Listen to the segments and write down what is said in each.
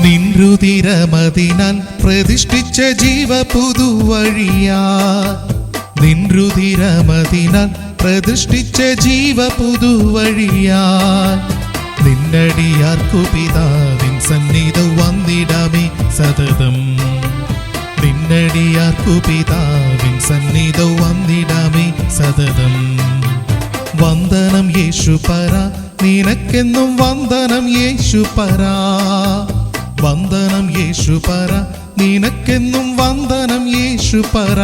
നിൻരുതിരമതിനാൽ പ്രതിഷ്ഠിച്ച ജീവ പുതുവഴിയാ, നിൻരുതിരമതിനാൽ പ്രതിഷ്ഠിച്ച ജീവ പുതുവഴിയാ, നിന്നടിയാർക്കു പിതാവിൻ സന്നിധി വന്നിടാമേ സതതം, നിന്നടിയാർക്കു പിതാവിൻ സന്നിധി വന്നിടാമേ സതതം. വന്ദനം യേശുപര, നിനക്കെന്നും വന്ദനം യേശുപര, വന്ദനം യേശുപര, നിനക്കെന്നും വന്ദനം യേശുപര.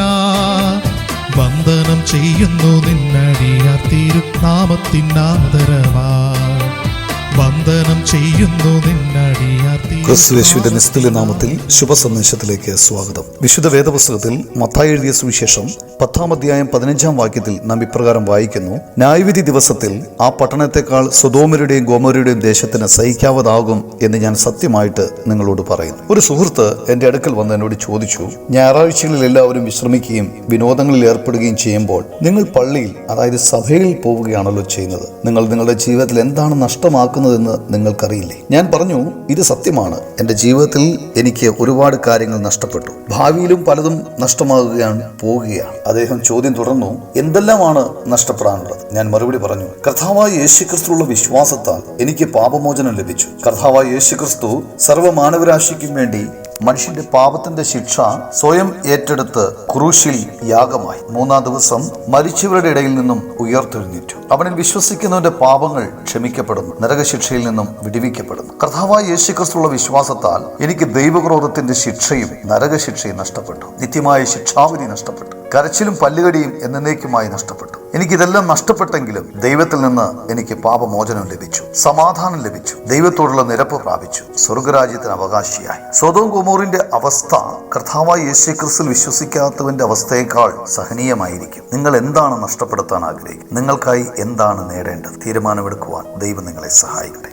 വന്ദനം ചെയ്യുന്നു നിന്നടിയാർ തിരുനാമത്തിനാദരവാ, വന്ദനം ചെയ്യുന്നു നിന്നടിയാർ. ക്രിസ്തുയേശുവിന്റെ നിസ്തുല്യ നാമത്തിൽ ശുഭസന്ദേശത്തിലേക്ക് സ്വാഗതം. വിശുദ്ധ വേദപുസ്തകത്തിൽ മത്തായി എഴുതിയ സുവിശേഷം 10-ാം അധ്യായം 15-ാം വാക്യത്തിൽ നാം ഇപ്രകാരം വായിക്കുന്നു: ന്യായവിധി ദിവസത്തിൽ ആ പട്ടണത്തെക്കാൾ സൊദോമരുടെയും ഗോമോരയുടെയും ദേശത്തിന് സഹിക്കാവതാകും എന്ന് ഞാൻ സത്യമായിട്ട് നിങ്ങളോട് പറയുന്നു. ഒരു സുഹൃത്ത് എന്റെ അടുക്കൽ വന്ന് എന്നോട് ചോദിച്ചു, ഞായറാഴ്ചകളിൽ എല്ലാവരും വിശ്രമിക്കുകയും വിനോദങ്ങളിൽ ഏർപ്പെടുകയും ചെയ്യുമ്പോൾ നിങ്ങൾ പള്ളിയിൽ, അതായത് സഭയിൽ പോവുകയാണല്ലോ ചെയ്യുന്നത്. നിങ്ങൾ നിങ്ങളുടെ ജീവിതത്തിൽ എന്താണ് നഷ്ടമാക്കുന്നതെന്ന് നിങ്ങൾക്കറിയില്ലേ? ഞാൻ പറഞ്ഞു, ഇത് സത്യമാണ്. എൻ്റെ ജീവിതത്തിൽ എനിക്ക് ഒരുപാട് കാര്യങ്ങൾ നഷ്ടപ്പെട്ടു, ഭാവിയിലും പലതും നഷ്ടമാകുകയാണ്, പോവുകയാണ്. അദ്ദേഹം ചോദ്യം തുടർന്നു, എന്തെല്ലാമാണ് നഷ്ടപ്പെടാനുള്ളത്? ഞാൻ മറുപടി പറഞ്ഞു, കർത്താവായ യേശുക്രിസ്തുവിലുള്ള വിശ്വാസത്താൽ എനിക്ക് പാപമോചനം ലഭിച്ചു. കർത്താവായ യേശുക്രിസ്തു സർവ്വമാനവരാശിക്കും വേണ്ടി മനുഷ്യന്റെ പാപത്തിന്റെ ശിക്ഷ സ്വയം ഏറ്റെടുത്ത് ക്രൂശിൽ യാഗമായി 3-ാം ദിവസം മരിച്ചവരുടെ ഇടയിൽ നിന്നും ഉയർത്തെഴുന്നേറ്റു. അവനിൽ വിശ്വസിക്കുന്നവന്റെ പാപങ്ങൾ ക്ഷമിക്കപ്പെടുന്നു, നരകശിക്ഷയിൽ നിന്നും വിടുവിക്കപ്പെടുന്നു. കർത്താവായ യേശുക്രിസ്തുവിലുള്ള വിശ്വാസത്താൽ എനിക്ക് ദൈവക്രോധത്തിന്റെ ശിക്ഷയും നരകശിക്ഷയും നഷ്ടപ്പെട്ടു. നിത്യമായ ശിക്ഷാവിധി നഷ്ടപ്പെട്ടു. കരച്ചിലും പല്ലുകടിയും എന്നേക്കുമായി നഷ്ടപ്പെട്ടു. എനിക്കിതെല്ലാം നഷ്ടപ്പെട്ടെങ്കിലും ദൈവത്തിൽ നിന്ന് എനിക്ക് പാപമോചനം ലഭിച്ചു, സമാധാനം ലഭിച്ചു, ദൈവത്തോടുള്ള നിരപ്പ് പ്രാപിച്ചു, സ്വർഗരാജ്യത്തിന് അവകാശിയായി. സൊദോം ഗൊമോറിന്റെ അവസ്ഥ കർത്താവായ യേശുക്രിസ്തുവിൽ വിശ്വസിക്കാത്തവന്റെ അവസ്ഥയേക്കാൾ സഹനീയമായിരിക്കും. നിങ്ങൾ എന്താണ് നഷ്ടപ്പെടുത്താൻ ആഗ്രഹിക്കുന്നത്? നിങ്ങൾക്കായി എന്താണ് നേടേണ്ടത്? തീരുമാനമെടുക്കുവാൻ ദൈവം നിങ്ങളെ സഹായിക്കട്ടെ.